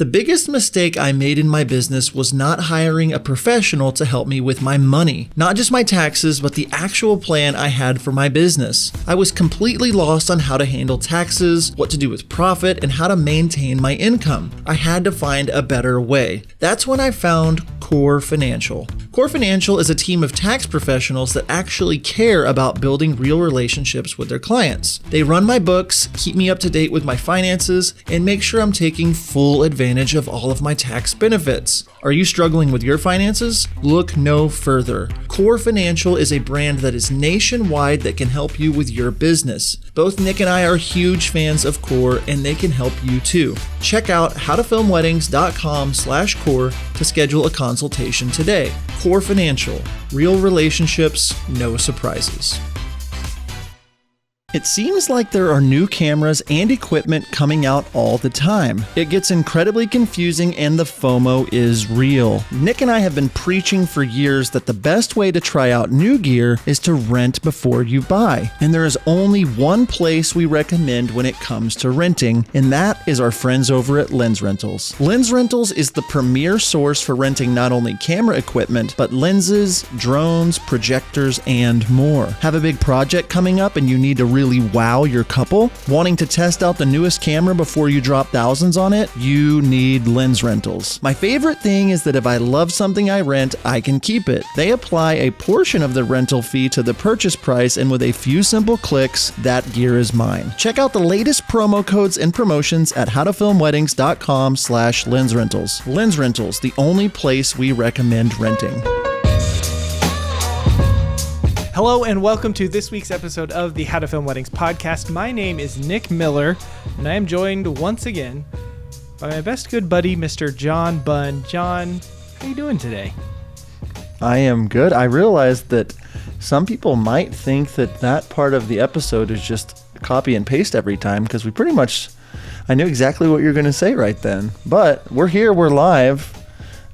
The biggest mistake I made in my business was not hiring a professional to help me with my money. Not just my taxes, but the actual plan I had for my business. I was completely lost on how to handle taxes, what to do with profit, and how to maintain my income. I had to find a better way. That's when I found Core Financial. Core Financial is a team of tax professionals that actually care about building real relationships with their clients. They run my books, keep me up to date with my finances, and make sure I'm taking full advantage of all of my tax benefits. Are you struggling with your finances? Look no further. Core Financial is a brand that is nationwide that can help you with your business. Both Nick and I are huge fans of Core, and they can help you too. Check out howtofilmweddings.com/core to schedule a consultation today. Core Financial. Real relationships, no surprises. It seems like there are new cameras and equipment coming out all the time. It gets incredibly confusing and the FOMO is real. Nick and I have been preaching for years that the best way to try out new gear is to rent before you buy. And there is only one place we recommend when it comes to renting, and that is our friends over at Lens Rentals. Lens Rentals is the premier source for renting not only camera equipment, but lenses, drones, projectors, and more. Have a big project coming up and you need to really wow your couple? Wanting to test out the newest camera before you drop thousands on it? You need Lens Rentals. My favorite thing is that if I love something I rent, I can keep it. They apply a portion of the rental fee to the purchase price, and with a few simple clicks, that gear is mine. Check out the latest promo codes and promotions at howtofilmweddings.com/lensrentals. Lens Rentals, the only place we recommend renting. Hello and welcome to this week's episode of the How to Film Weddings podcast. My name is Nick Miller, and I am joined once again by my best good buddy, Mr. John Bunn. John, how are you doing today? I am good. I realized that some people might think that that part of the episode is just copy and paste every time, because I knew exactly what you're going to say right then. But we're here, we're live.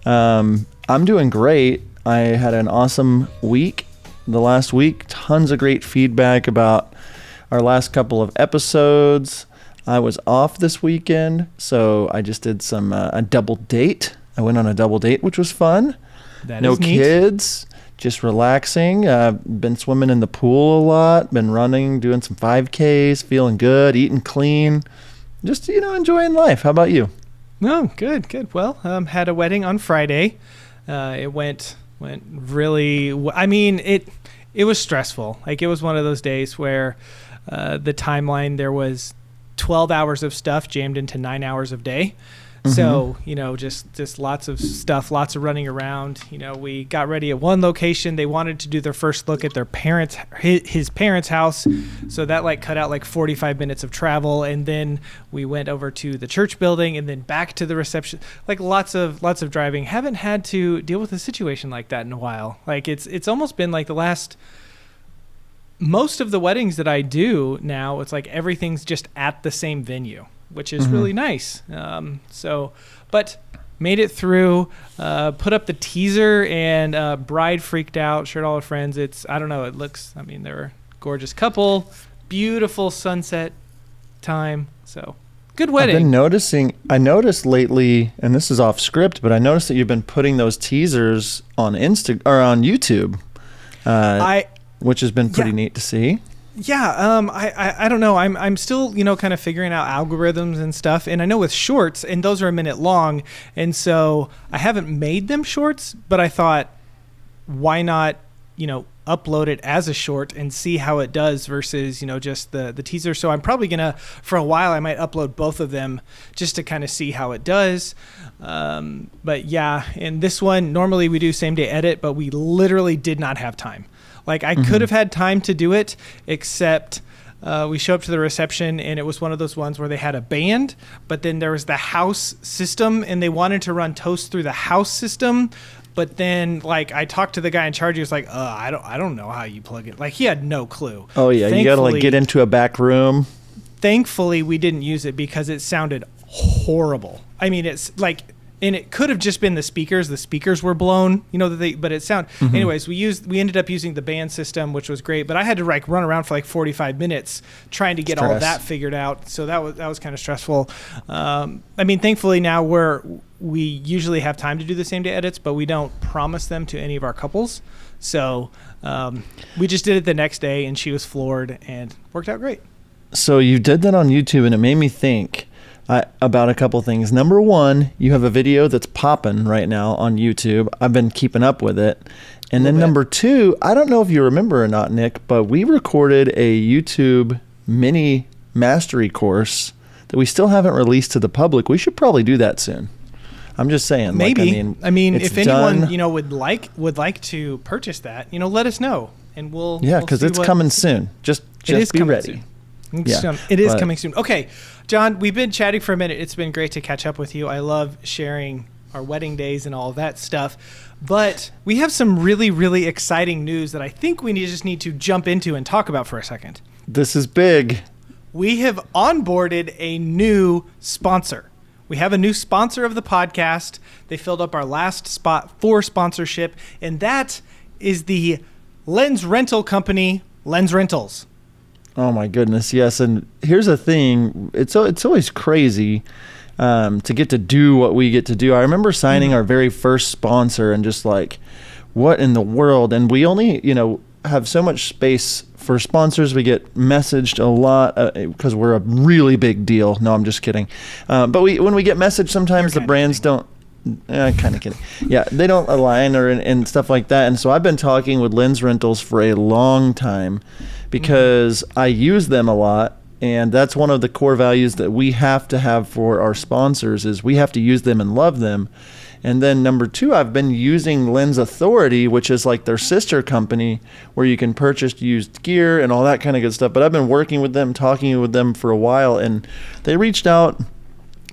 I'm doing great. I had an awesome week. The last week, tons of great feedback about our last couple of episodes. I was off this weekend, so I just did a double date. I went on a double date, which was fun. No kids, just relaxing. Been swimming in the pool a lot, been running, doing some 5Ks, feeling good, eating clean. Just, enjoying life. How about you? No, good. Well, had a wedding on Friday. It went really, it was stressful. Like, it was one of those days where the timeline, there was 12 hours of stuff jammed into 9 hours of day. So, just lots of stuff, lots of running around. We got ready at one location. They wanted to do their first look at their his parents' house. So that cut out 45 minutes of travel. And then we went over to the church building and then back to the reception. Lots of driving. Haven't had to deal with a situation like that in a while. It's almost been most of the weddings that I do now, it's everything's just at the same venue, which is really nice. But made it through, put up the teaser, and bride freaked out, shared all her friends. they're a gorgeous couple, beautiful sunset time. So good wedding. I noticed lately, and this is off script, but I noticed that you've been putting those teasers on on YouTube, which has been pretty neat to see. Yeah, I don't know. I'm still, kind of figuring out algorithms and stuff. And I know with shorts, and those are a minute long, and so I haven't made them shorts, but I thought, why not, upload it as a short and see how it does versus, just the teaser. So I'm probably going to, for a while, I might upload both of them just to kind of see how it does. But yeah, in this one, normally we do same day edit, but we literally did not have time. I could have had time to do it, except we show up to the reception, and it was one of those ones where they had a band, but then there was the house system, and they wanted to run toast through the house system. But then, I talked to the guy in charge. He was like, I don't know how you plug it. He had no clue. Oh, yeah. You got to, get into a back room. Thankfully, we didn't use it because it sounded horrible. It's and it could have just been the speakers. The speakers were blown, but it sound. Anyways, we ended up using the band system, which was great. But I had to run around for like 45 minutes trying to get all of that figured out. So that was kind of stressful. Thankfully now we usually have time to do the same day edits, but we don't promise them to any of our couples. So we just did it the next day, and she was floored, and worked out great. So you did that on YouTube, and it made me think about a couple things. Number one, you have a video that's popping right now on YouTube. I've been keeping up with it. And then number two, I don't know if you remember or not, Nick, but we recorded a YouTube mini mastery course that we still haven't released to the public. We should probably do that soon. I'm just saying. Maybe. If anyone would like to purchase that, let us know, and we'll. Yeah, because it's coming soon. Just be ready. Soon. It is coming soon. Okay, John, we've been chatting for a minute. It's been great to catch up with you. I love sharing our wedding days and all of that stuff. But we have some really, really exciting news that I think we just need to jump into and talk about for a second. This is big. We have onboarded a new sponsor. We have a new sponsor of the podcast. They filled up our last spot for sponsorship, and that is the lens rental company, Lens Rentals. Oh my goodness, yes. And here's the thing, it's always crazy to get to do what we get to do. I remember signing our very first sponsor and just like, what in the world? And we only, have so much space for sponsors. We get messaged a lot because we're a really big deal. No, I'm just kidding. But when we get messaged, sometimes the brands don't. Kind of kidding. Yeah, they don't align and stuff like that. And so I've been talking with Lens Rentals for a long time because I use them a lot. And that's one of the core values that we have to have for our sponsors is we have to use them and love them. And then number two, I've been using Lens Authority, which is like their sister company where you can purchase used gear and all that kind of good stuff. But I've been working with them, talking with them for a while, and they reached out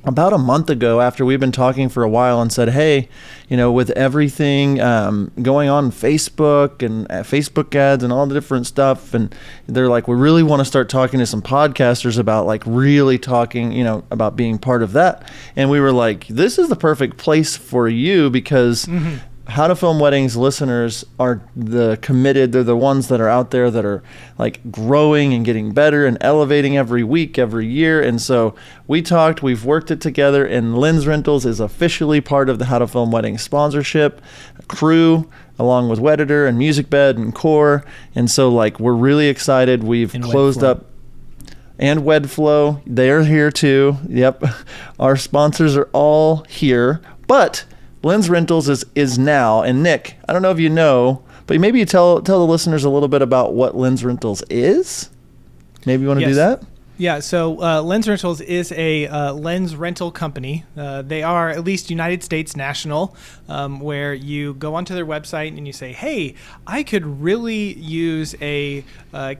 about a month ago after we've been talking for a while and said, hey, with everything going on Facebook and Facebook ads and all the different stuff, and they're like, we really want to start talking to some podcasters about like really talking, about being part of that. And we were like, this is the perfect place for you because How to Film Weddings listeners are they're the ones that are out there that are like growing and getting better and elevating every week, every year. And so we talked, we've worked it together, and Lens Rentals is officially part of the How to Film Weddings sponsorship crew, along with Wedditor and Music Bed and Core. And so like we're really excited. We've closed up. And Wedflow, they're here too. Yep. Our sponsors are all here. But Lens Rentals is now, and Nick, I don't know if you know, but maybe you tell the listeners a little bit about what Lens Rentals is. Maybe you want to do that? Yeah, so Lens Rentals is a lens rental company. They are at least United States national, where you go onto their website and you say, hey, I could really use a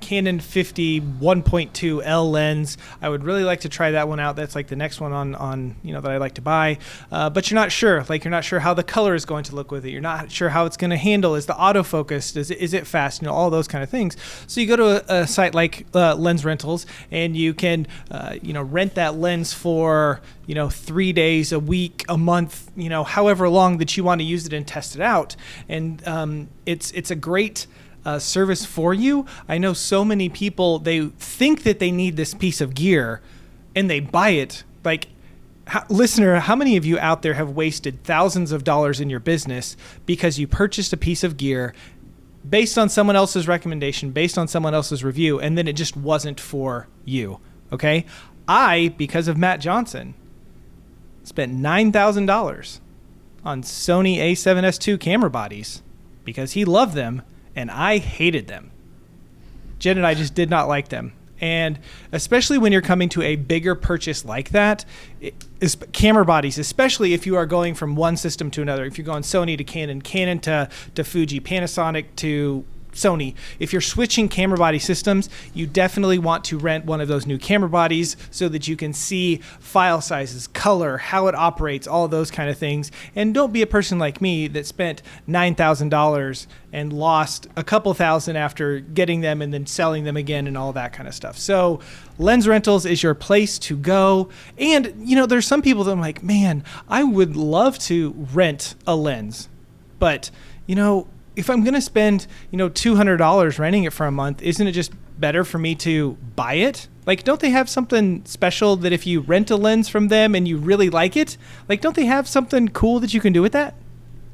Canon 50 1.2L lens. I would really like to try that one out. That's like the next one on that I'd like to buy. But you're not sure. Like, you're not sure how the color is going to look with it. You're not sure how it's going to handle. Is the autofocus? Is it fast? All those kind of things. So you go to a site like Lens Rentals, and you can rent that lens for 3 days, a week, a month, however long that you want to use it and test it out. And it's a great service for you. I know so many people, they think that they need this piece of gear and they buy it. Like, listener, how many of you out there have wasted thousands of dollars in your business because you purchased a piece of gear based on someone else's recommendation, based on someone else's review, and then it just wasn't for you? Okay? I, because of Matt Johnson, spent $9,000 on Sony a7S II camera bodies because he loved them and I hated them. Jen and I just did not like them. And especially when you're coming to a bigger purchase like that, camera bodies, especially if you are going from one system to another, if you're going Sony to Canon, Canon to Fuji, Panasonic to Sony. If you're switching camera body systems, you definitely want to rent one of those new camera bodies so that you can see file sizes, color, how it operates, all of those kind of things. And don't be a person like me that spent $9,000 and lost a couple thousand after getting them and then selling them again and all that kind of stuff. So Lens Rentals is your place to go. And, there's some people that I'm like, man, I would love to rent a lens. But, if I'm going to spend, $200 renting it for a month, isn't it just better for me to buy it? Like, don't they have something special that if you rent a lens from them and you really like it, like, don't they have something cool that you can do with that?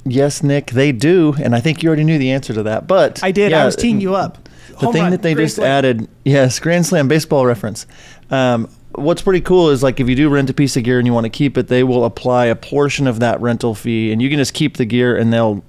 Yes, Nick, they do. And I think you already knew the answer to that. But I did. Yeah, I was teeing you up. The thing that they just added, yes, Grand Slam baseball reference. What's pretty cool is, like, if you do rent a piece of gear and you want to keep it, they will apply a portion of that rental fee, and you can just keep the gear and they'll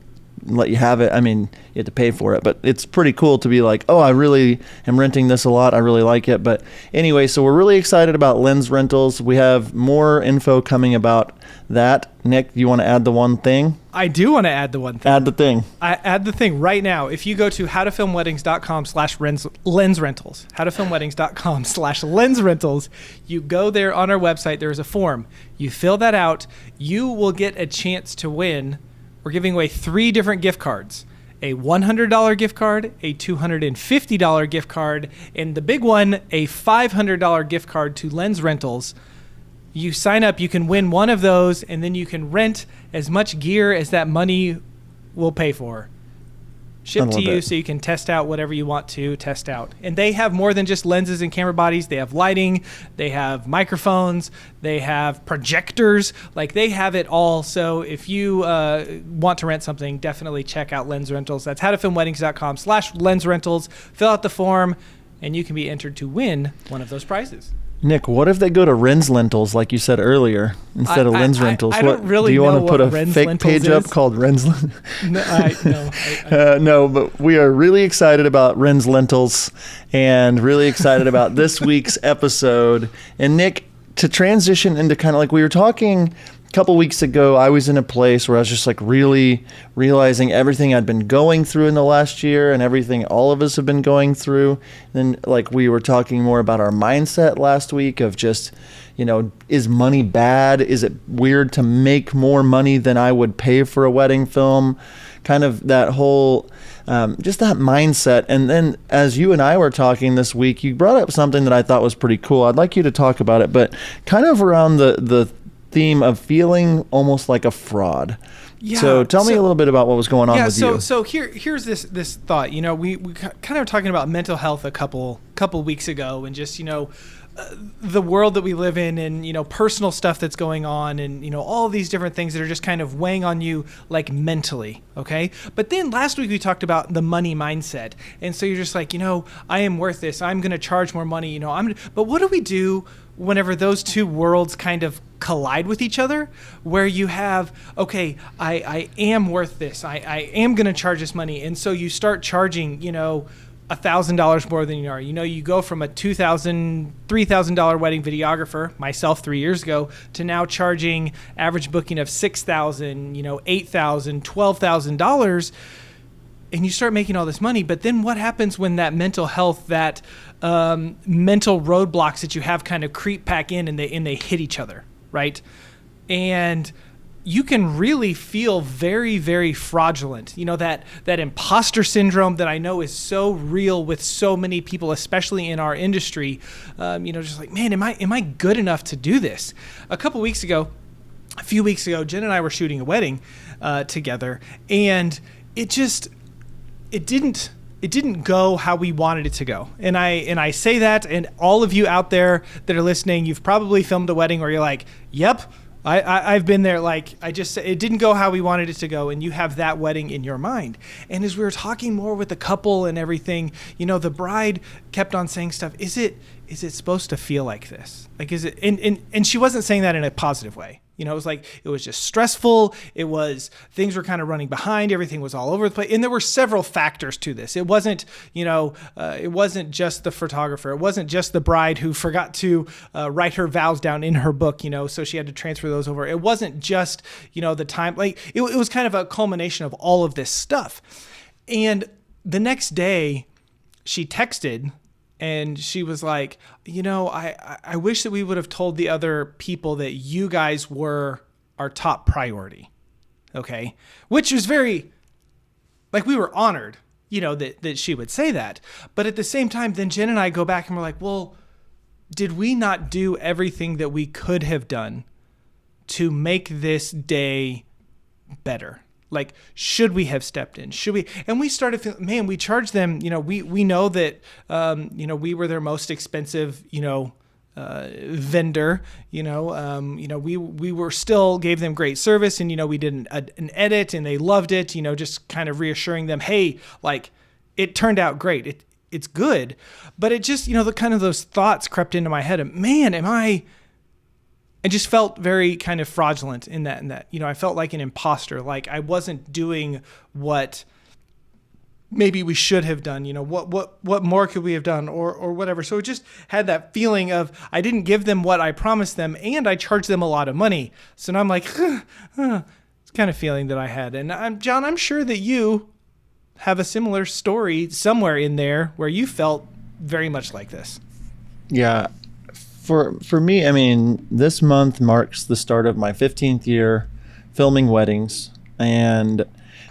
let you have it. I mean, you have to pay for it, but it's pretty cool to be like, oh, I really am renting this a lot. I really like it. But anyway, so we're really excited about Lens Rentals. We have more info coming about that. Nick, you want to add the one thing? I do want to add the one thing. Add the thing. I add the thing right now. If you go to howtofilmweddings.com/lensrentals, howtofilmweddings.com/lensrentals, you go there on our website. There's a form. You fill that out. You will get a chance to win. We're giving away 3 different gift cards: a $100 gift card, a $250 gift card, and the big one, a $500 gift card to Lens Rentals. You sign up, you can win one of those, and then you can rent as much gear as that money will pay for. Shipped to you so you can test out whatever you want to test out. And they have more than just lenses and camera bodies. They have lighting, they have microphones, they have projectors. Like, they have it all. So if you want to rent something, definitely check out Lens Rentals. That's howtofilmweddings.com/lensrentals. Fill out the form, and you can be entered to win one of those prizes. Nick, what if they go to Rens Lentils, like you said earlier, instead of Lens Rentals? I don't really know. Do you want to put a fake page up called Rens Lentils? No, no, but we are really excited about Rens Lentils and really excited about this week's episode. And Nick, to transition into kind of like we were talking a couple weeks ago, I was in a place where I was just like really realizing everything I'd been going through in the last year and everything all of us have been going through. And then, like, we were talking more about our mindset last week of just, is money bad? Is it weird to make more money than I would pay for a wedding film? Kind of that whole, just that mindset. And then as you and I were talking this week, you brought up something that I thought was pretty cool. I'd like you to talk about it, but kind of around the theme of feeling almost like a fraud. Yeah, so tell me a little bit about what was going on with you. So here's this thought. We kind of were talking about mental health a couple weeks ago, and just the world that we live in, and personal stuff that's going on, and all these different things that are just kind of weighing on you, like, mentally. Okay, but then last week we talked about the money mindset, and so you're just like, I am worth this. I'm going to charge more money. But what do we do whenever those two worlds kind of collide with each other, where you have, okay, I am worth this. I am going to charge this money. And so you start charging, $1,000 more than you are. You go from a $2,000, $3,000 wedding videographer, myself 3 years ago, to now charging average booking of $6,000, $8,000, $12,000. And you start making all this money. But then what happens when that mental health, that mental roadblocks that you have kind of creep back in, and they hit each other, right? And you can really feel very, very fraudulent. That imposter syndrome that I know is so real with so many people, especially in our industry. Just like, man, am I good enough to do this? A few weeks ago, Jen and I were shooting a wedding together, and it didn't go how we wanted it to go. And I say that, and all of you out there that are listening, you've probably filmed a wedding where you're like, yep, I've been there. Like, I just said, it didn't go how we wanted it to go, and you have that wedding in your mind. And as we were talking more with the couple and everything, the bride kept on saying stuff. Is it supposed to feel like this? Like, is it? And she wasn't saying that in a positive way. It was like, it was just stressful. Things were kind of running behind. Everything was all over the place. And there were several factors to this. It wasn't, it wasn't just the photographer. It wasn't just the bride who forgot to write her vows down in her book, so she had to transfer those over. It wasn't just, the time. Like, it was kind of a culmination of all of this stuff. And the next day she texted and she was like, I wish that we would have told the other people that you guys were our top priority. Okay. Which was very, like, we were honored, that she would say that. But at the same time, then Jen and I go back and we're like, well, did we not do everything that we could have done to make this day better? Like, should we have stepped in? Should we? And we started feeling, man, we charged them, we know that, we were their most expensive, vendor, we were still gave them great service, and, we did an edit and they loved it, just kind of reassuring them, hey, like, it turned out great. It's good. But it just, the kind of those thoughts crept into my head of, man, I just felt very kind of fraudulent in that, I felt like an imposter, like I wasn't doing what maybe we should have done, what more could we have done or whatever. So it just had that feeling of, I didn't give them what I promised them and I charged them a lot of money. So now I'm like, it's kind of feeling that I had. And John, I'm sure that you have a similar story somewhere in there where you felt very much like this. Yeah. For me, I mean, this month marks the start of my 15th year filming weddings. And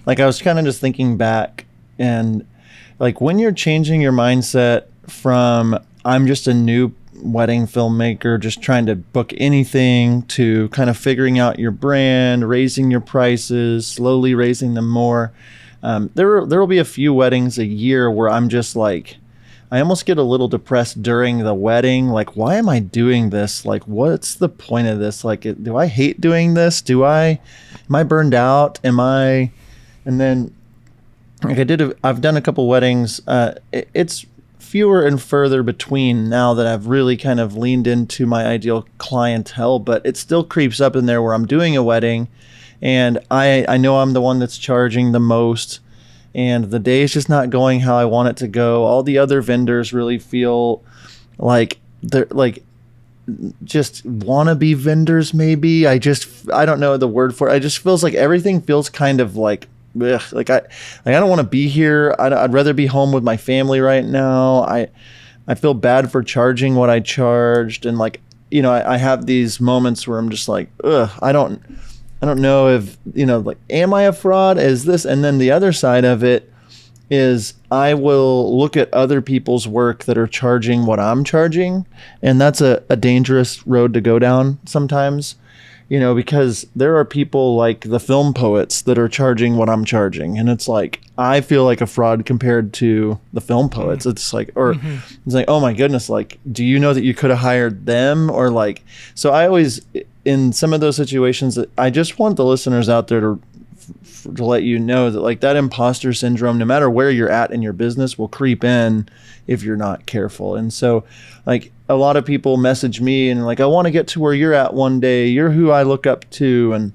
like, I was kind of just thinking back, and like, when you're changing your mindset from, I'm just a new wedding filmmaker, just trying to book anything, to kind of figuring out your brand, raising your prices, slowly raising them more. There will be a few weddings a year where I'm just like, I almost get a little depressed during the wedding. Like, why am I doing this? Like, what's the point of this? Like, do I hate doing this? Am I burned out? And then like I've done a couple weddings. It's fewer and further between now that I've really kind of leaned into my ideal clientele, but it still creeps up in there where I'm doing a wedding and I know I'm the one that's charging the most, and the day is just not going how I want it to go. All the other vendors really feel like they're like just wannabe vendors, maybe. I don't know the word for it. It just feels like everything feels kind of like, ugh, like I don't want to be here. I'd rather be home with my family right now. I feel bad for charging what I charged, and like, I have these moments where I'm just like, ugh, I don't know if, like, am I a fraud? Is this? And then the other side of it is I will look at other people's work that are charging what I'm charging. And that's a dangerous road to go down sometimes, because there are people like the film poets that are charging what I'm charging. And it's like, I feel like a fraud compared to the film poets. It's like, or it's like, oh my goodness, like, do you know that you could have hired them? Or like, so I always, in some of those situations, I just want the listeners out there to let you know that, like, that imposter syndrome, no matter where you're at in your business, will creep in if you're not careful. And so, like, a lot of people message me and like, I want to get to where you're at one day. You're who I look up to. And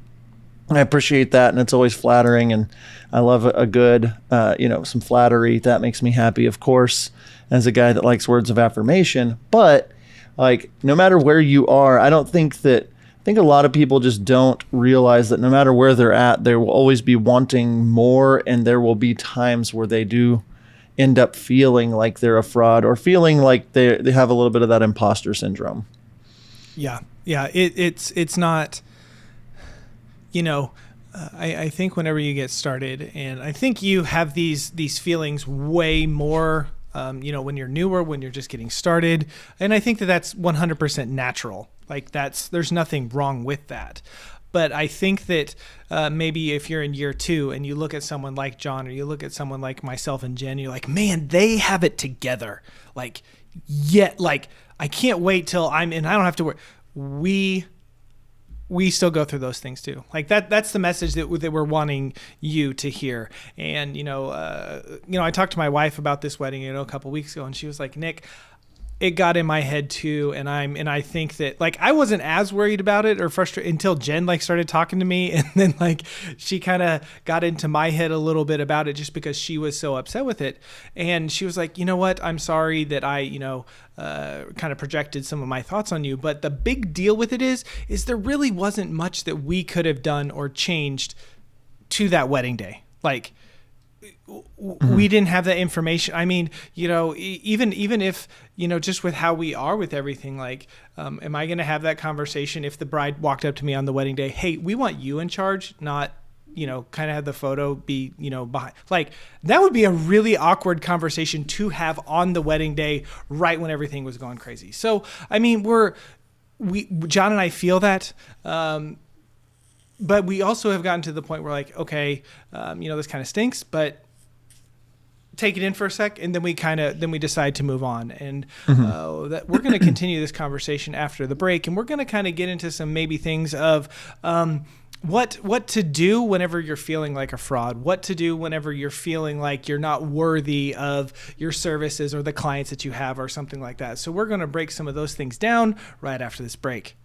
I appreciate that. And it's always flattering. And I love a good, some flattery. That makes me happy, of course, as a guy that likes words of affirmation. But like, no matter where you are, I think a lot of people just don't realize that no matter where they're at, they will always be wanting more. And there will be times where they do end up feeling like they're a fraud, or feeling like they have a little bit of that imposter syndrome. Yeah. It's not, I think whenever you get started, and I think you have these feelings way more, when you're newer, when you're just getting started. And I think that that's 100% natural. Like, there's nothing wrong with that. But I think that maybe if you're in year 2 and you look at someone like John, or you look at someone like myself and Jen, you're like, man, they have it together. Like, yet, like, I can't wait till I'm in. I don't have to worry. We still go through those things too. Like, that's the message that we're wanting you to hear. And, I talked to my wife about this wedding, a couple weeks ago, and she was like, Nick, it got in my head too. And I think that, like, I wasn't as worried about it or frustrated until Jen like started talking to me. And then like, she kind of got into my head a little bit about it just because she was so upset with it. And she was like, you know what? I'm sorry that I, kind of projected some of my thoughts on you. But the big deal with it is there really wasn't much that we could have done or changed to that wedding day. Like, we didn't have that information. I mean, even if, just with how we are with everything, like, am I going to have that conversation if the bride walked up to me on the wedding day? Hey, we want you in charge, not, kind of have the photo be, behind. Like, that would be a really awkward conversation to have on the wedding day, right when everything was going crazy. So, I mean, John and I feel that, but we also have gotten to the point where, like, okay, this kind of stinks, but take it in for a sec, and then we decide to move on. And that we're going to continue this conversation after the break, and we're going to kind of get into some maybe things of what to do whenever you're feeling like a fraud, what to do whenever you're feeling like you're not worthy of your services or the clients that you have or something like that. So we're going to break some of those things down right after this break.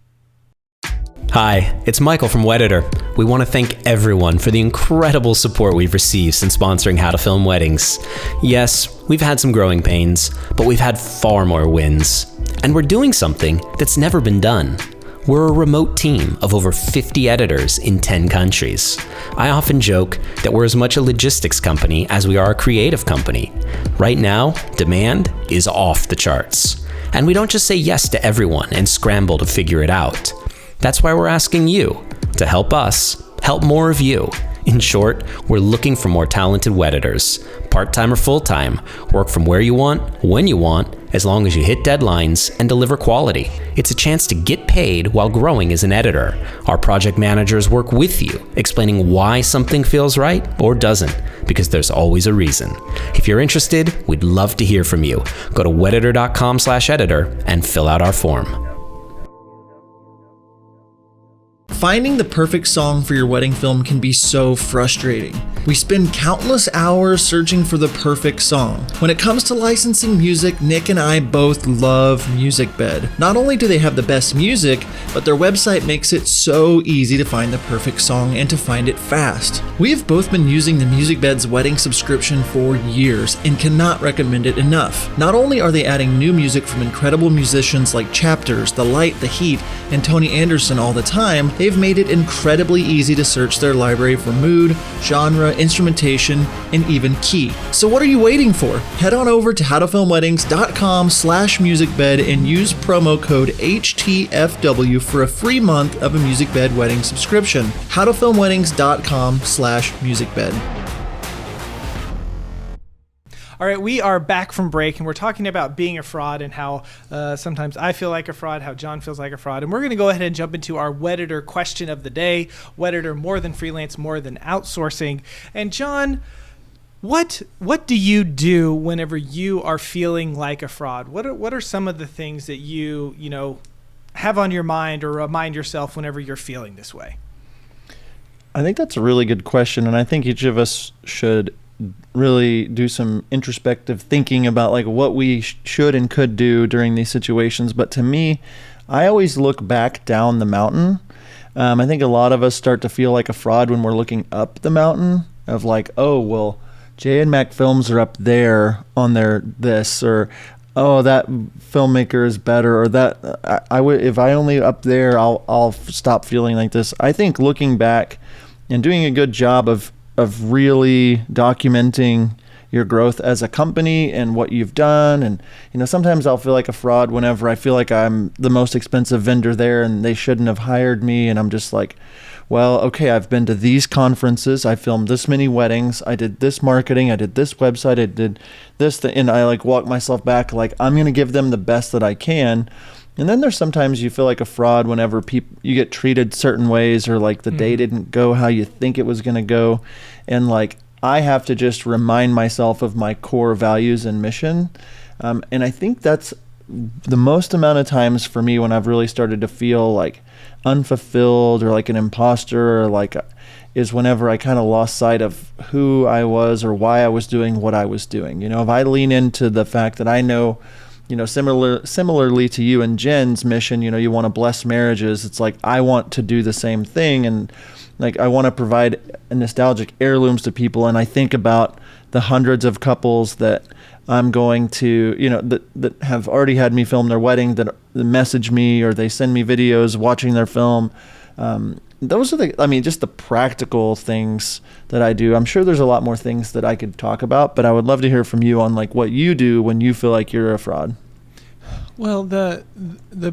Hi, it's Michael from Wedditor. We want to thank everyone for the incredible support we've received since sponsoring How to Film Weddings. Yes, we've had some growing pains, but we've had far more wins. And we're doing something that's never been done. We're a remote team of over 50 editors in 10 countries. I often joke that we're as much a logistics company as we are a creative company. Right now, demand is off the charts. And we don't just say yes to everyone and scramble to figure it out. That's why we're asking you to help us help more of you. In short, we're looking for more talented Wedditors, part-time or full-time, work from where you want, when you want, as long as you hit deadlines and deliver quality. It's a chance to get paid while growing as an editor. Our project managers work with you, explaining why something feels right or doesn't, because there's always a reason. If you're interested, we'd love to hear from you. Go to wedditor.com/editor and fill out our form. Finding the perfect song for your wedding film can be so frustrating. We spend countless hours searching for the perfect song. When it comes to licensing music, Nick and I both love MusicBed. Not only do they have the best music, but their website makes it so easy to find the perfect song and to find it fast. We have both been using the MusicBed's wedding subscription for years and cannot recommend it enough. Not only are they adding new music from incredible musicians like Chapters, The Light, The Heat, and Tony Anderson all the time, they've made it incredibly easy to search their library for mood, genre, instrumentation, and even key. So what are you waiting for? Head on over to howtofilmweddings.com/musicbed and use promo code HTFW for a free month of a MusicBed wedding subscription. howtofilmweddings.com/musicbed. All right, we are back from break, and we're talking about being a fraud and how sometimes I feel like a fraud, how John feels like a fraud. And we're going to go ahead and jump into our Wedditor question of the day. Wedditor, more than freelance, more than outsourcing. And John, what do you do whenever you are feeling like a fraud? What are some of the things that you have on your mind or remind yourself whenever you're feeling this way? I think that's a really good question, and I think each of us should really do some introspective thinking about like what we should and could do during these situations. But to me, I always look back down the mountain. I think a lot of us start to feel like a fraud when we're looking up the mountain of like, oh, well, J and Mac Films are up there on their this, or oh, that filmmaker is better, or that I would, if I only up there, I'll stop feeling like this. I think looking back and doing a good job of really documenting your growth as a company and what you've done. And, sometimes I'll feel like a fraud whenever I feel like I'm the most expensive vendor there and they shouldn't have hired me. And I'm just like, well, okay, I've been to these conferences. I filmed this many weddings. I did this marketing. I did this website. I did this thing. And I like walk myself back like I'm going to give them the best that I can. And then there's sometimes you feel like a fraud whenever you get treated certain ways, or like the day didn't go how you think it was going to go. And like, I have to just remind myself of my core values and mission. And I think that's the most amount of times for me when I've really started to feel like unfulfilled or like an imposter, or like is whenever I kind of lost sight of who I was or why I was doing what I was doing. If I lean into the fact that I know, similarly to you and Jen's mission, you want to bless marriages. It's like, I want to do the same thing. And like, I want to provide nostalgic heirlooms to people. And I think about the hundreds of couples that I'm going to, that have already had me film their wedding, that message me or they send me videos watching their film. those are just the practical things that I do. I'm sure there's a lot more things that I could talk about, but I would love to hear from you on like what you do when you feel like you're a fraud. Well, the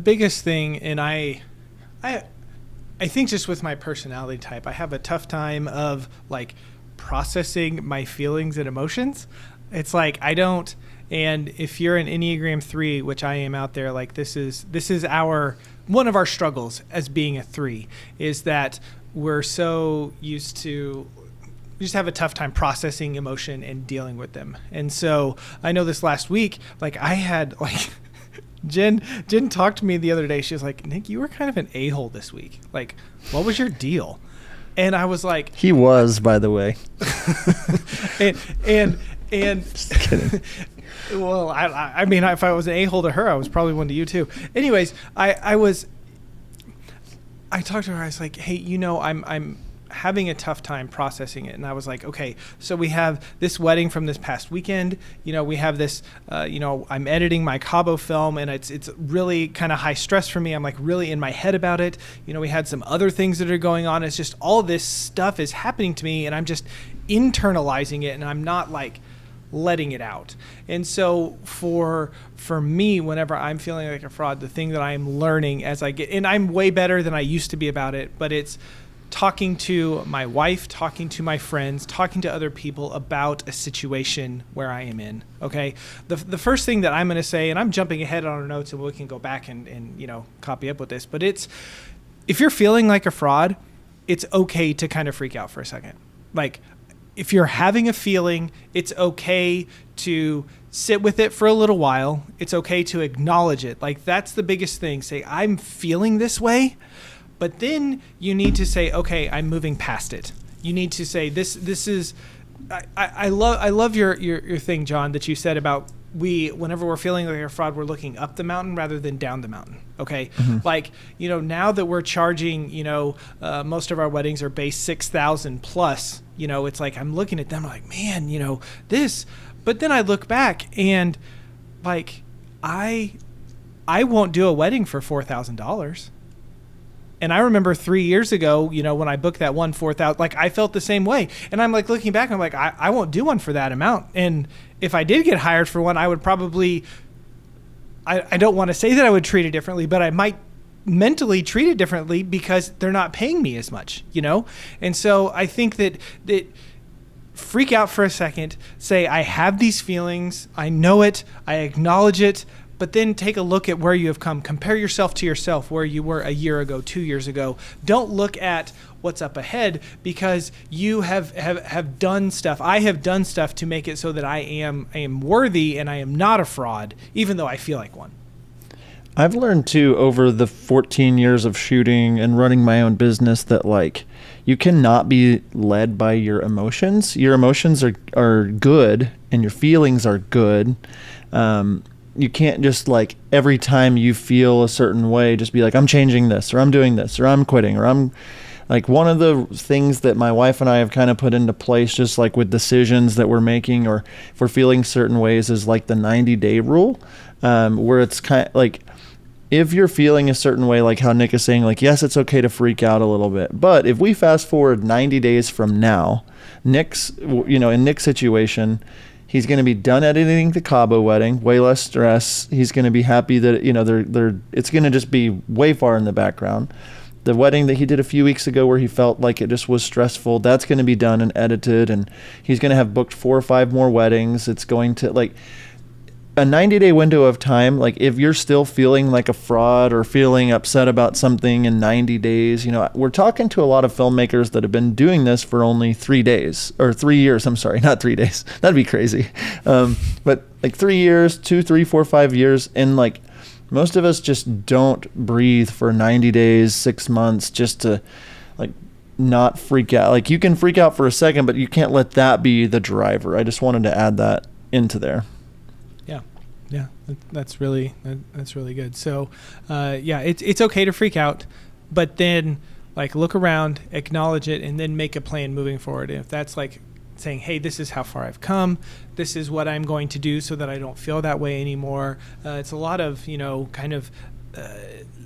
biggest thing, and I think just with my personality type, I have a tough time of like processing my feelings and emotions. It's like I don't, and if you're an Enneagram 3, which I am out there, like this is one of our struggles as being a 3 is that we're so used to, we just have a tough time processing emotion and dealing with them. And so I know this last week, like I had like Jen talked to me the other day. She was like, Nick, you were kind of an a-hole this week. Like, what was your deal? And I was like, he was, by the way. and just kidding. Well, I mean, if I was an a-hole to her, I was probably one to you too. Anyways, I talked to her. I was like, hey, I'm having a tough time processing it. And I was like, okay, so we have this wedding from this past weekend. We have this, I'm editing my Cabo film, and it's really kind of high stress for me. I'm like really in my head about it. We had some other things that are going on. It's just all this stuff is happening to me, and I'm just internalizing it, and I'm not like letting it out. And so for me, whenever I'm feeling like a fraud, the thing that I'm learning as I get, and I'm way better than I used to be about it, but it's talking to my wife, talking to my friends, talking to other people about a situation where I am in. Okay. The first thing that I'm going to say, and I'm jumping ahead on our notes and we can go back and copy up with this, but it's, if you're feeling like a fraud, it's okay to kind of freak out for a second. Like, if you're having a feeling, it's okay to sit with it for a little while. It's okay to acknowledge it. Like, that's the biggest thing. Say, I'm feeling this way, but then you need to say, okay, I'm moving past it. You need to say, this is, I love your thing, John, that you said about whenever we're feeling like a fraud, we're looking up the mountain rather than down the mountain. Okay. Mm-hmm. Like, now that we're charging, most of our weddings are base 6,000 plus, it's like, I'm looking at them like, man, this, but then I look back and like, I won't do a wedding for $4,000. And I remember 3 years ago, when I booked that one 4,000, like I felt the same way. And I'm like looking back, I'm like, I won't do one for that amount. And if I did get hired for one, I would probably, I don't want to say that I would treat it differently, but I might mentally treat it differently because they're not paying me as much, And so I think that freak out for a second, say, I have these feelings, I know it, I acknowledge it, but then take a look at where you have come. Compare yourself to yourself, where you were a year ago, 2 years ago. Don't look at what's up ahead, because you have done stuff. I have done stuff to make it so that I am worthy and I am not a fraud, even though I feel like one. I've learned too over the 14 years of shooting and running my own business that like you cannot be led by your emotions. Your emotions are good and your feelings are good. You can't just like every time you feel a certain way, just be like, I'm changing this, or I'm doing this, or I'm quitting, or I'm like, one of the things that my wife and I have kind of put into place, just like with decisions that we're making, or if we're feeling certain ways, is like the 90-day rule, where it's kind of like, if you're feeling a certain way, like how Nick is saying, like, yes, it's okay to freak out a little bit. But if we fast forward 90 days from now, in Nick's situation, he's going to be done editing the Cabo wedding, way less stress. He's going to be happy that, it's going to just be way far in the background. The wedding that he did a few weeks ago where he felt like it just was stressful, that's going to be done and edited, and he's going to have booked 4 or 5 more weddings. It's going to, like, a 90-day window of time. Like, if you're still feeling like a fraud or feeling upset about something in 90 days, we're talking to a lot of filmmakers that have been doing this for only 3 days or 3 years. I'm sorry, not 3 days. That'd be crazy. But like 3 years, 2, 3, 4, 5 years. And like most of us just don't breathe for 90 days, 6 months, just to like not freak out. Like, you can freak out for a second, but you can't let that be the driver. I just wanted to add that into there. Yeah, that's really good. So, it's okay to freak out, but then like look around, acknowledge it, and then make a plan moving forward. And if that's like saying, hey, this is how far I've come, this is what I'm going to do so that I don't feel that way anymore. It's a lot of, kind of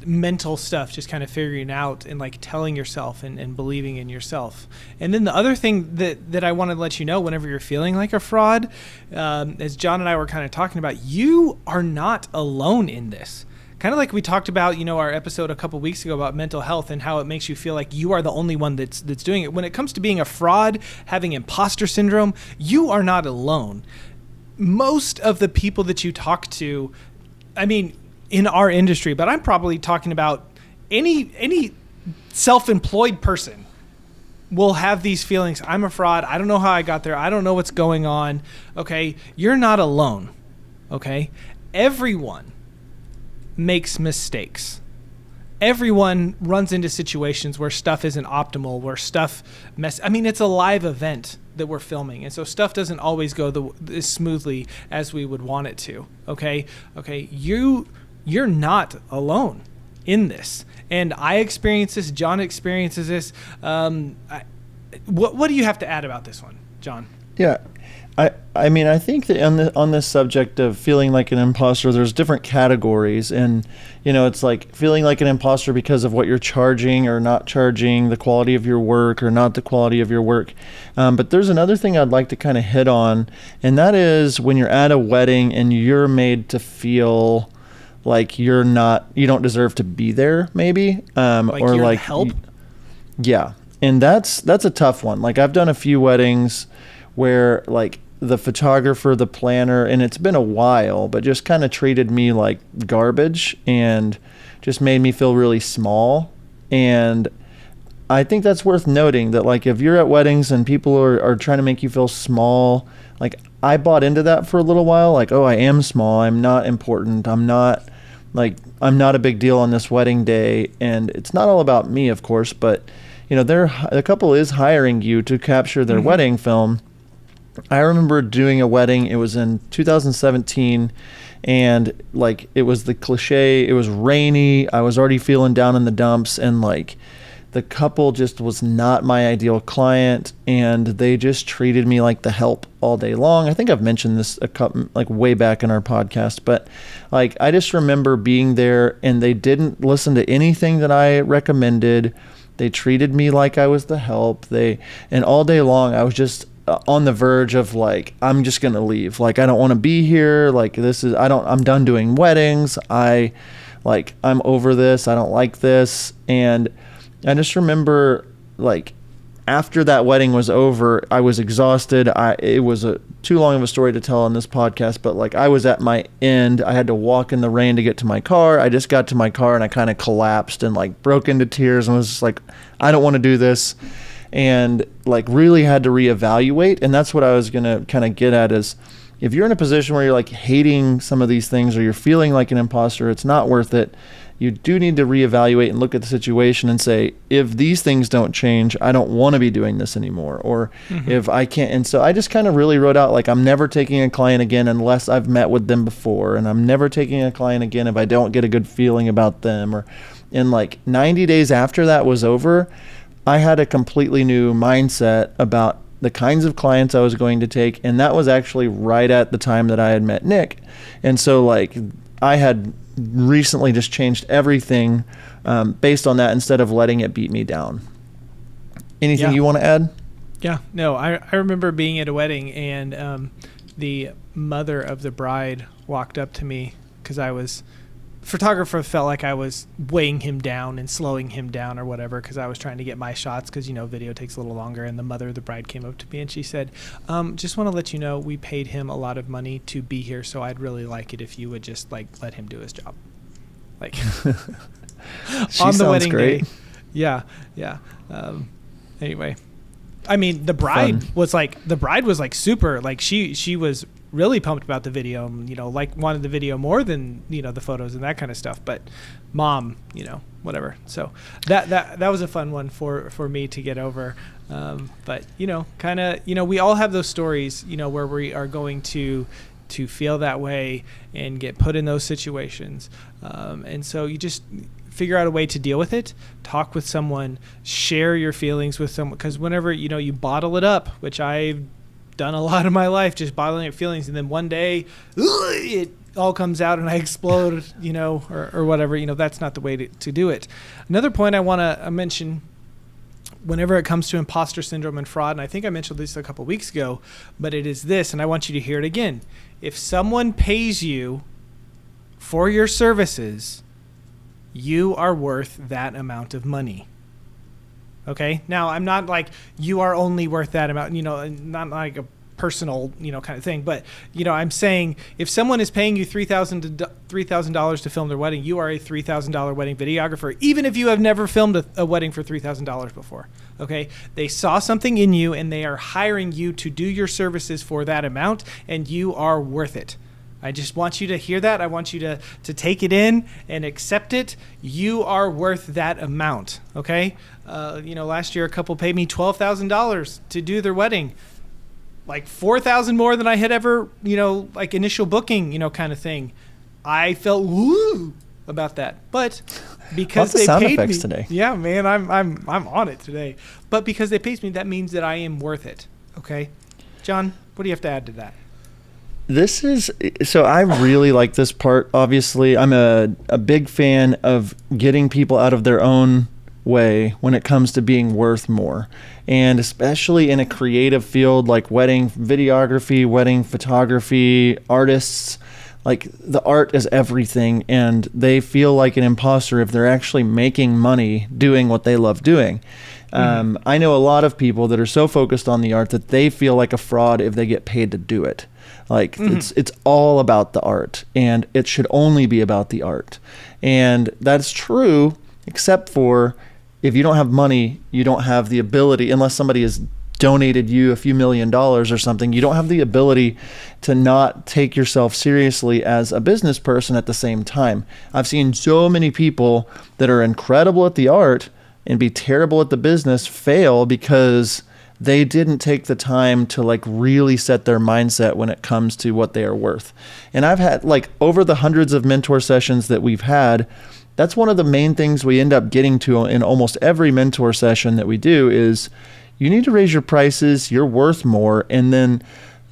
mental stuff, just kind of figuring out and like telling yourself and believing in yourself. And then the other thing that I want to let you know, whenever you're feeling like a fraud, as John and I were kind of talking about, you are not alone in this. Kind of like we talked about, our episode a couple weeks ago about mental health and how it makes you feel like you are the only one that's doing it. When it comes to being a fraud, having imposter syndrome, you are not alone. Most of the people that you talk to, in our industry, but I'm probably talking about any self-employed person will have these feelings. I'm a fraud. I don't know how I got there. I don't know what's going on. Okay. You're not alone. Okay. Everyone makes mistakes. Everyone runs into situations where stuff isn't optimal, where stuff it's a live event that we're filming. And so stuff doesn't always go as smoothly as we would want it to. Okay. You're not alone in this. And I experience this. John experiences this. What do you have to add about this one, John? Yeah. I think that on this subject of feeling like an imposter, there's different categories. And, it's like feeling like an imposter because of what you're charging or not charging, the quality of your work or not the quality of your work. But there's another thing I'd like to kind of hit on, and that is when you're at a wedding and you're made to feel like you don't deserve to be there, maybe, or like help. Yeah. And that's a tough one. Like, I've done a few weddings where like the photographer, the planner, and it's been a while, but just kind of treated me like garbage and just made me feel really small. And I think that's worth noting that, like, if you're at weddings and people are trying to make you feel small, like, I bought into that for a little while. Like, oh, I am small. I'm not important. I'm not a big deal on this wedding day. And it's not all about me, of course, but the couple is hiring you to capture their wedding film. I remember doing a wedding. It was in 2017, and like, it was the cliche. It was rainy. I was already feeling down in the dumps, and like, the couple just was not my ideal client, and they just treated me like the help all day long. I think I've mentioned this way back in our podcast, but like, I just remember being there, and they didn't listen to anything that I recommended. They treated me like I was the help. And all day long, I was just on the verge of like, I'm just going to leave. Like, I don't want to be here. Like, I'm done doing weddings. I'm over this. I don't like this. And I just remember, like, after that wedding was over, I was exhausted. It was too long of a story to tell on this podcast, but like, I was at my end. I had to walk in the rain to get to my car. I just got to my car and I kind of collapsed and like broke into tears and was just like, I don't want to do this. And like, really had to reevaluate. And that's what I was going to kind of get at is, if you're in a position where you're like hating some of these things or you're feeling like an imposter, it's not worth it. You do need to reevaluate and look at the situation and say, if these things don't change, I don't want to be doing this anymore. Or if I can't. And so I just kind of really wrote out, like, I'm never taking a client again unless I've met with them before. And I'm never taking a client again if I don't get a good feeling about them. And like 90 days after that was over, I had a completely new mindset about the kinds of clients I was going to take. And that was actually right at the time that I had met Nick. And so like, I had recently just changed everything based on that, instead of letting it beat me down. Anything you want to add? Yeah, no, I remember being at a wedding, and the mother of the bride walked up to me because photographer felt like I was weighing him down and slowing him down or whatever, because I was trying to get my shots, because video takes a little longer. And the mother of the bride came up to me and she said, just want to let you know, we paid him a lot of money to be here, so I'd really like it if you would just like let him do his job, like on the wedding day. Yeah. Anyway, the bride was like super, like she was really pumped about the video, like wanted the video more than, the photos and that kind of stuff. But mom, whatever. So that was a fun one for me to get over. But, kind of, we all have those stories, where we are going to feel that way and get put in those situations. And so you just figure out a way to deal with it, talk with someone, share your feelings with someone, because whenever, you bottle it up, which I done a lot of my life just bottling up feelings, and then one day it all comes out and I explode, or whatever. That's not the way to do it. Another point I want to mention whenever it comes to imposter syndrome and fraud, and I think I mentioned this a couple weeks ago, but it is this, and I want you to hear it again. If someone pays you for your services, you are worth that amount of money. Okay? Now, I'm not like you are only worth that amount, not like a personal, kind of thing. But, I'm saying if someone is paying you $3,000 to film their wedding, you are a $3,000 wedding videographer, even if you have never filmed a wedding for $3,000 before. Okay? They saw something in you and they are hiring you to do your services for that amount, and you are worth it. I just want you to hear that. I want you to take it in and accept it. You are worth that amount. Okay? Last year a couple paid me $12,000 to do their wedding. Like $4,000 more than I had ever, like initial booking, kind of thing. I felt woo about that, but because they paid me today. Yeah, man, I'm on it today. But because they paid me, that means that I am worth it. Okay, John, what do you have to add to that? So I really like this part. Obviously, I'm a big fan of getting people out of their own way when it comes to being worth more, and especially in a creative field like wedding videography, wedding photography, artists. Like, the art is everything, and they feel like an imposter if they're actually making money doing what they love doing. I know a lot of people that are so focused on the art that they feel like a fraud if they get paid to do it. Like, it's all about the art, and it should only be about the art. And that's true, except for if you don't have money, you don't have the ability, unless somebody has donated you a few $1,000,000 or something, you don't have the ability to not take yourself seriously as a business person at the same time. I've seen so many people that are incredible at the art and be terrible at the business fail because they didn't take the time to like really set their mindset when it comes to what they are worth. And I've had, like, over the hundreds of mentor sessions that we've had, that's one of the main things we end up getting to in almost every mentor session that we do is you need to raise your prices, you're worth more. And then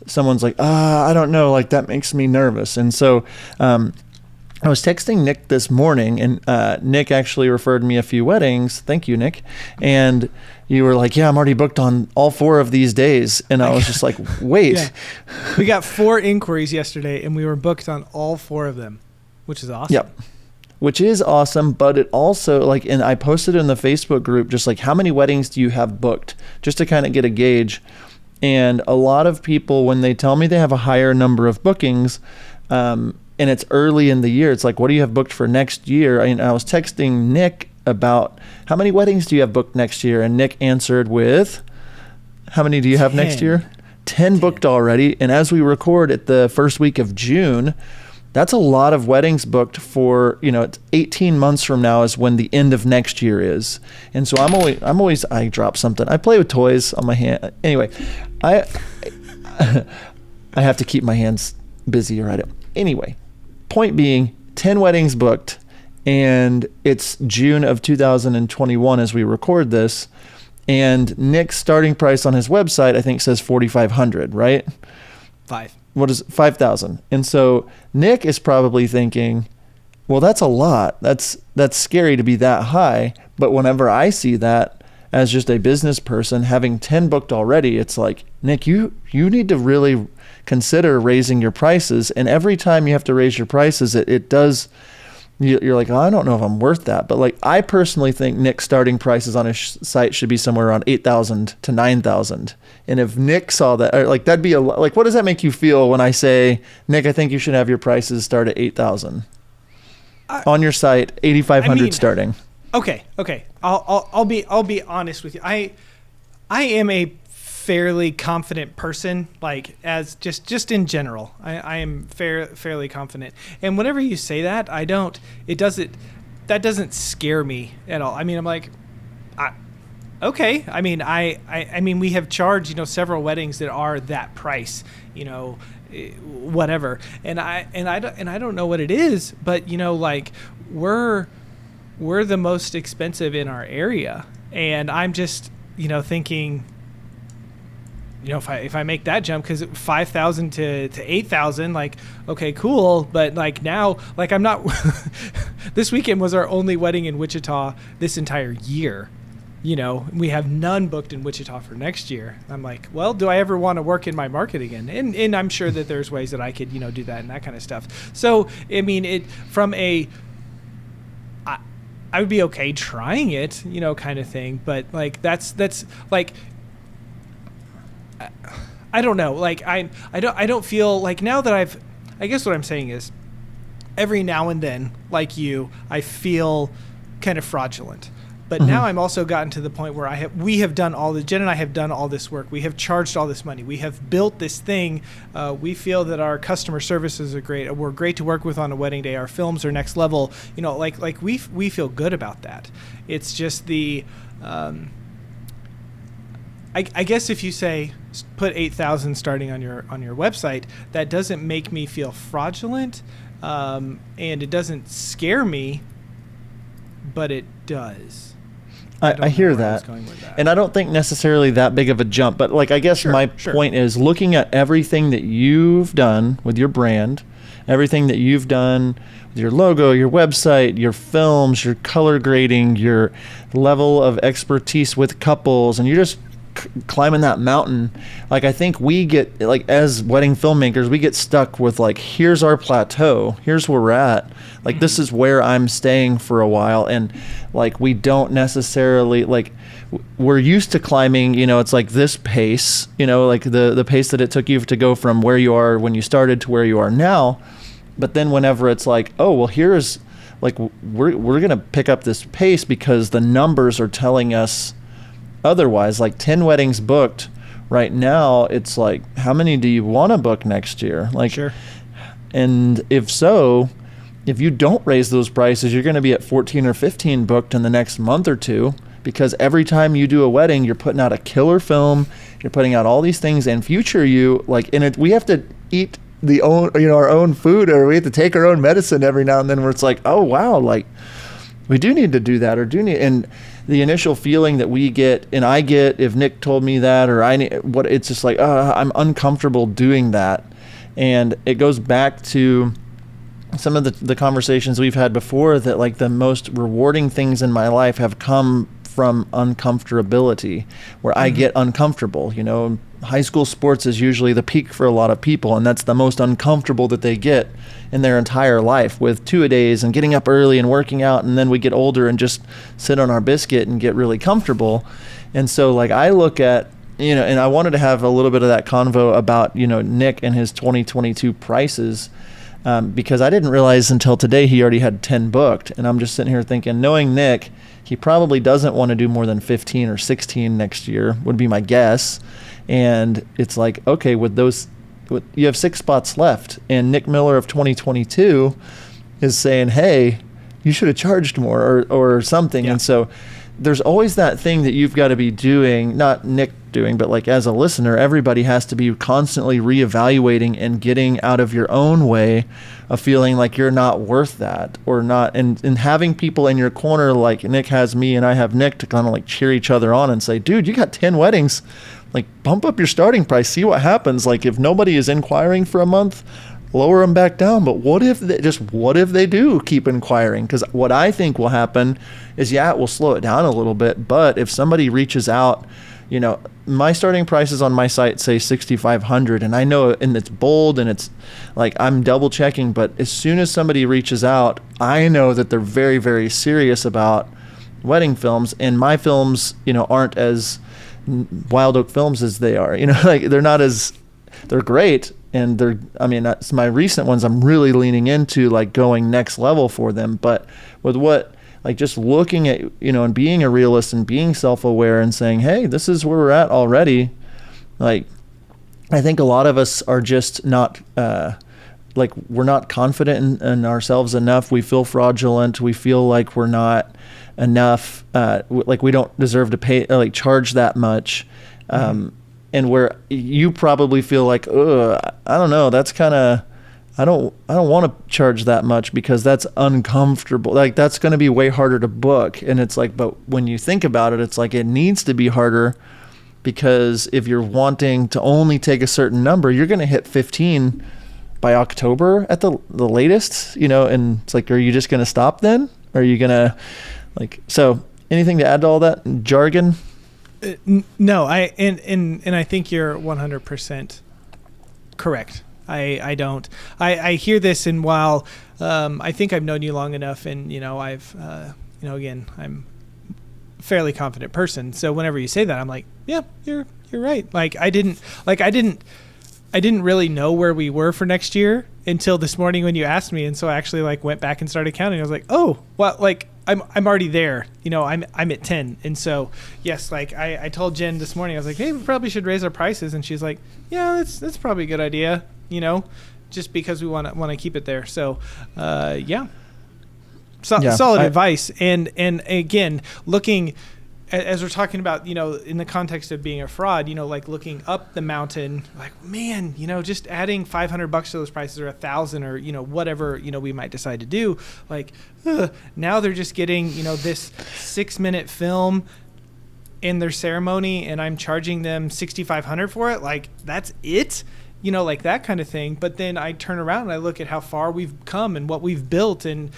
someone's like, I don't know, like that makes me nervous. And so I was texting Nick this morning, and Nick actually referred me a few weddings. Thank you, Nick. And you were like, yeah, I'm already booked on all 4 of these days. And I was just like, wait. Yeah. We got 4 inquiries yesterday, and we were booked on all 4 of them, which is awesome. Yep. Which is awesome, but it also, like, and I posted in the Facebook group, just like, how many weddings do you have booked? Just to kind of get a gauge. And a lot of people, when they tell me they have a higher number of bookings, and it's early in the year, it's like, what do you have booked for next year? I was texting Nick about how many weddings do you have booked next year? And Nick answered with, how many do you have next year? 10 booked already. And as we record at the first week of June, that's a lot of weddings booked for, it's 18 months from now is when the end of next year is. And so I drop something. I play with toys on my hand. Anyway, I have to keep my hands busy, right? Anyway, point being, 10 weddings booked, and it's June of 2021 as we record this. And Nick's starting price on his website, I think, says $4,500, right? 5. What is it? 5,000. And so Nick is probably thinking, well, that's a lot. That's scary to be that high. But whenever I see that as just a business person having 10 booked already, it's like, Nick, you need to really consider raising your prices. And every time you have to raise your prices, it does, you're like, oh, I don't know if I'm worth that. But like, I personally think Nick's starting prices on his site should be somewhere around 8,000 to 9,000. And if Nick saw that, like, that'd be like, what does that make you feel when I say, Nick, I think you should have your prices start at 8,000 on your site, 8,500 starting. Okay. I'll be honest with you. I am a fairly confident person, like, as just in general. I am fairly confident. And whenever you say that, that doesn't scare me at all. I mean, I'm like, okay. I mean, I mean, we have charged, several weddings that are that price, whatever. And I don't know what it is, but like, we're the most expensive in our area. And I'm just, thinking, if I make that jump, because 5,000 to 8,000, like, okay, cool. But like now, like I'm not, this weekend was our only wedding in Wichita this entire year. We have none booked in Wichita for next year. I'm like, well, do I ever want to work in my market again? And I'm sure that there's ways that I could, do that and that kind of stuff. So, I mean, I would be okay trying it, kind of thing. But like, that's like, I don't know. Like I don't feel like now that I guess what I'm saying is every now and then, like I feel kind of fraudulent. But now I'm also gotten to the point where Jen and I have done all this work. We have charged all this money. We have built this thing. We feel that our customer services are great. We're great to work with on a wedding day. Our films are next level. Like we feel good about that. It's just the, I guess if you say put 8,000 starting on your website, that doesn't make me feel fraudulent, and it doesn't scare me, but it does. I hear that. And I don't think necessarily that big of a jump, but like I guess my point is looking at everything that you've done with your brand, everything that you've done with your logo, your website, your films, your color grading, your level of expertise with couples, and you're just climbing that mountain. Like I think we get, like as wedding filmmakers, we get stuck with like, here's our plateau, here's where we're at, like this is where I'm staying for a while. And like we don't necessarily, like we're used to climbing, it's like this pace, like the pace that it took you to go from where you are when you started to where you are now. But then whenever it's like, oh well, here's like we're gonna pick up this pace because the numbers are telling us otherwise. Like 10 weddings booked right now, it's like, how many do you want to book next year? Like, sure. And if so, if you don't raise those prices, you're going to be at 14 or 15 booked in the next month or two, because every time you do a wedding, you're putting out a killer film, you're putting out all these things, and future you, like, we have to eat our own food, or we have to take our own medicine every now and then, where it's like, oh wow, like we do need to do that, and the initial feeling that we get, and I get, if Nick told me that, or it's just like, I'm uncomfortable doing that. And it goes back to some of the conversations we've had before, that like the most rewarding things in my life have come from uncomfortability, where I get uncomfortable. High school sports is usually the peak for a lot of people, and that's the most uncomfortable that they get in their entire life, with 2-a-days and getting up early and working out, and then we get older and just sit on our biscuit and get really comfortable. And so like I look at, and I wanted to have a little bit of that convo about, Nick and his 2022 prices, because I didn't realize until today he already had 10 booked, and I'm just sitting here thinking, knowing Nick, he probably doesn't want to do more than 15 or 16 next year, would be my guess. And it's like, okay, you have 6 spots left, and Nick Miller of 2022 is saying, hey, you should have charged more or something. Yeah. And so there's always that thing that you've got to be doing, not Nick doing, but like as a listener, everybody has to be constantly reevaluating and getting out of your own way of feeling like you're not worth that, or not, and having people in your corner, like Nick has me and I have Nick, to kind of like cheer each other on and say, dude, you got 10 weddings. Like, bump up your starting price, see what happens. Like, if nobody is inquiring for a month, lower them back down. But what if they do keep inquiring? Because what I think will happen is, it will slow it down a little bit. But if somebody reaches out, my starting prices on my site say $6,500, and I know, and it's bold, and it's like I'm double checking. But as soon as somebody reaches out, I know that they're very, very serious about wedding films, and my films, aren't as Wild Oak Films as they are, like they're great, and that's my recent ones. I'm really leaning into like going next level for them, but with what, like just looking at, and being a realist and being self-aware and saying, hey, this is where we're at already. Like, I think a lot of us are just not, like we're not confident in ourselves enough. We feel fraudulent. We feel like we're not enough, like we don't deserve to pay, like charge that much. And where you probably feel like, I don't know, that's kind of, I don't want to charge that much because that's uncomfortable. Like that's going to be way harder to book. And it's like, but when you think about it, it's like it needs to be harder because if you're wanting to only take a certain number, you're going to hit 15 by October at the latest, and it's like, are you just going to stop then? Are you going to so anything to add to all that jargon? No, and I think you're 100% correct. I don't. I hear this, and while I think I've known you long enough, and I've again, I'm a fairly confident person. So whenever you say that, I'm like, yeah, you're right. I didn't really know where we were for next year until this morning when you asked me, and so I actually went back and started counting. I was like, oh, well, I'm already there. I'm at 10, and so yes, I told Jen this morning, I was like, hey, we probably should raise our prices, and she's like, yeah, that's probably a good idea. Just because we want to keep it there. So, yeah. Solid advice. And again, looking as we're talking about, in the context of being a fraud, looking up the mountain, man, just adding $500 to those prices, or $1,000, or, whatever, we might decide to do. Now they're just getting, this 6-minute film in their ceremony, and I'm charging them $6,500 for it. That's it. That kind of thing. But then I turn around and I look at how far we've come and what we've built and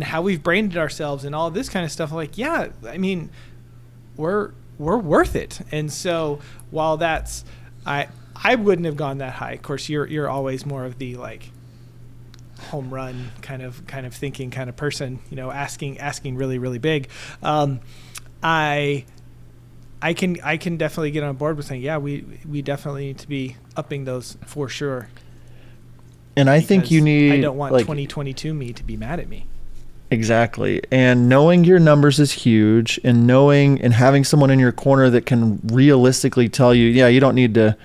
how we've branded ourselves and all this kind of stuff. Yeah, I mean, we're worth it. And so while that's, I wouldn't have gone that high. Of course, you're always more of the home run kind of thinking kind of person, asking really, really big. I can definitely get on board with saying, yeah, we definitely need to be upping those for sure. And I think you need, I don't want 2022 me to be mad at me. Exactly. And knowing your numbers is huge, and knowing and having someone in your corner that can realistically tell you, yeah, you don't need to,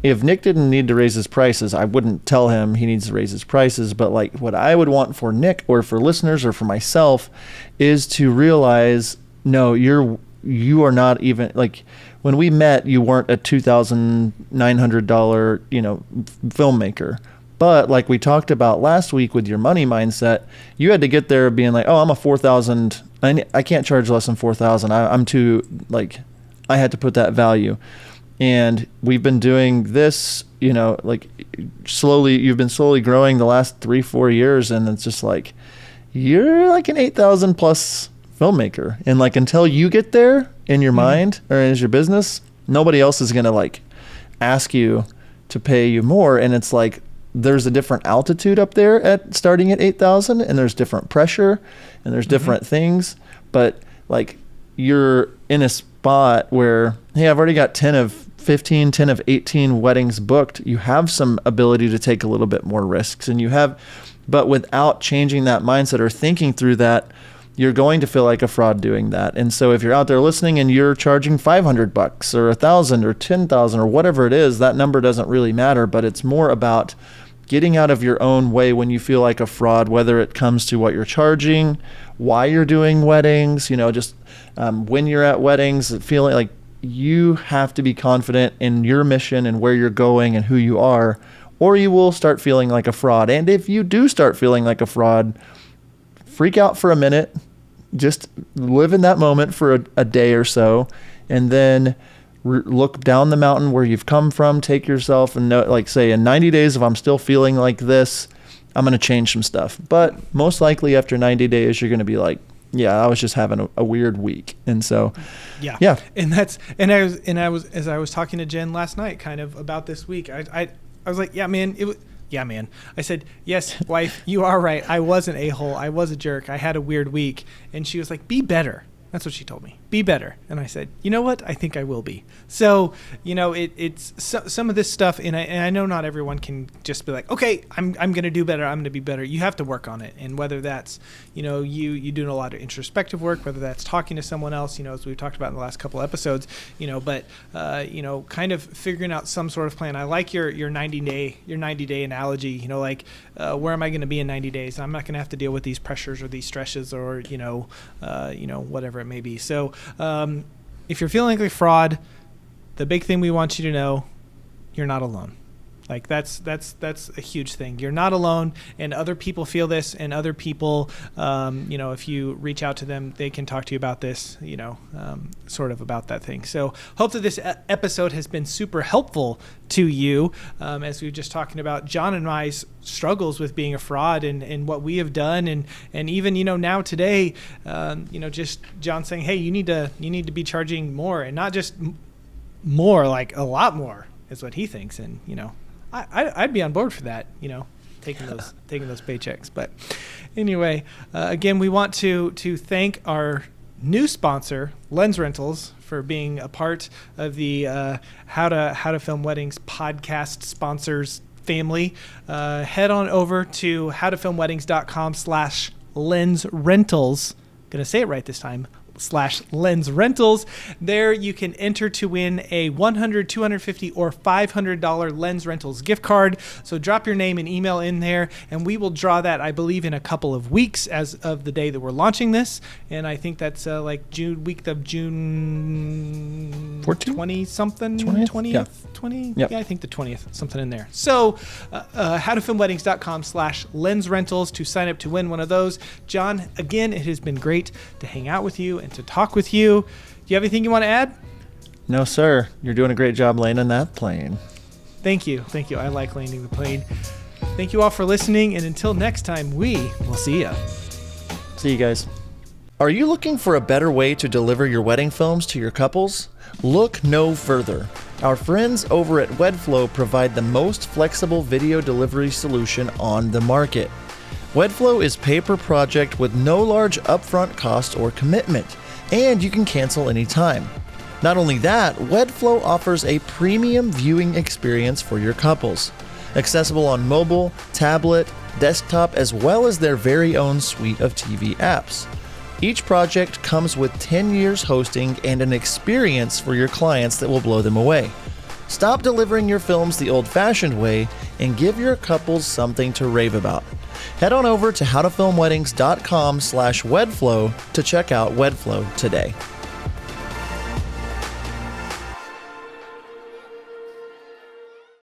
if Nick didn't need to raise his prices, I wouldn't tell him he needs to raise his prices. But what I would want for Nick or for listeners or for myself is to realize, no, you are not even, when we met, you weren't a $2,900, filmmaker. But like we talked about last week with your money mindset, you had to get there being like, oh, I'm a 4,000. I can't charge less than 4,000. I'm too, I had to put that value. And we've been doing this, slowly, you've been slowly growing the last 3-4 years. And it's just you're an 8,000 plus filmmaker. And until you get there in your mind or as your business, nobody else is going to ask you to pay you more. And it's there's a different altitude up there at starting at 8,000, and there's different pressure and there's different things, but you're in a spot where, hey, I've already got 10 of 15, 10 of 18 weddings booked. You have some ability to take a little bit more risks, and but without changing that mindset or thinking through that, you're going to feel like a fraud doing that. And so if you're out there listening and you're charging $500 or 1,000 or 10,000 or whatever it is, that number doesn't really matter, but it's more about getting out of your own way when you feel like a fraud, whether it comes to what you're charging, why you're doing weddings, when you're at weddings, feeling like you have to be confident in your mission and where you're going and who you are, or you will start feeling like a fraud. And if you do start feeling like a fraud, freak out for a minute, just live in that moment for a day or so, and then look down the mountain where you've come from, take yourself and say in 90 days, if I'm still feeling like this, I'm going to change some stuff. But most likely after 90 days, you're going to be like, yeah, I was just having a weird week. And so, yeah. And I was talking to Jen last night kind of about this week. I was like, yeah, man, I said, yes, wife, you are right. I was an a-hole. I was a jerk. I had a weird week. And she was like, be better. That's what she told me. Be better. And I said, you know what? I think I will be. So, it's some of this stuff, and I know not everyone can just be like, okay, I'm going to do better. I'm going to be better. You have to work on it. And whether that's, you doing a lot of introspective work, whether that's talking to someone else, as we've talked about in the last couple episodes, but kind of figuring out some sort of plan. I like your 90-day analogy, where am I going to be in 90 days? I'm not going to have to deal with these pressures or these stresses or, whatever it may be. So, if you're feeling like a fraud, the big thing we want you to know, you're not alone. Like that's a huge thing. You're not alone, and other people feel this, and other people, if you reach out to them, they can talk to you about this, sort of about that thing. So hope that this episode has been super helpful to you, as we were just talking about John and my struggles with being a fraud and what we have done, and even now today, just John saying, hey, you need to be charging more, and not just more, like a lot more is what he thinks, and I'd be on board for that, taking those paychecks. But anyway, again, we want to thank our new sponsor, Lens Rentals, for being a part of the How to Film Weddings podcast sponsors family. Head on over to howtofilmweddings.com/lensrentals. Gonna say it right this time. /lens rentals. There you can enter to win a $100, $250, or $500 Lens Rentals gift card. So drop your name and email in there, and we will draw that, I believe, in a couple of weeks as of the day that we're launching this. And I think that's week of June 20-something? 20th? Yeah. 20? Yep. Yeah, I think the 20th, something in there. So howtofilmweddings.com/lens rentals to sign up to win one of those. John, again, it has been great to hang out with you and to talk with you. Do you have anything you want to add? No, sir. You're doing a great job landing that plane. Thank you. I like landing the plane. Thank you all for listening, and until next time, we will see you. See you guys. Are you looking for a better way to deliver your wedding films to your couples? Look no further. Our friends over at WedFlow provide the most flexible video delivery solution on the market. WedFlow is pay per project with no large upfront cost or commitment, and you can cancel anytime. Not only that, WedFlow offers a premium viewing experience for your couples, accessible on mobile, tablet, desktop, as well as their very own suite of TV apps. Each project comes with 10 years hosting and an experience for your clients that will blow them away. Stop delivering your films the old-fashioned way and give your couples something to rave about. Head on over to howtofilmweddings.com/wedflow to check out WedFlow today.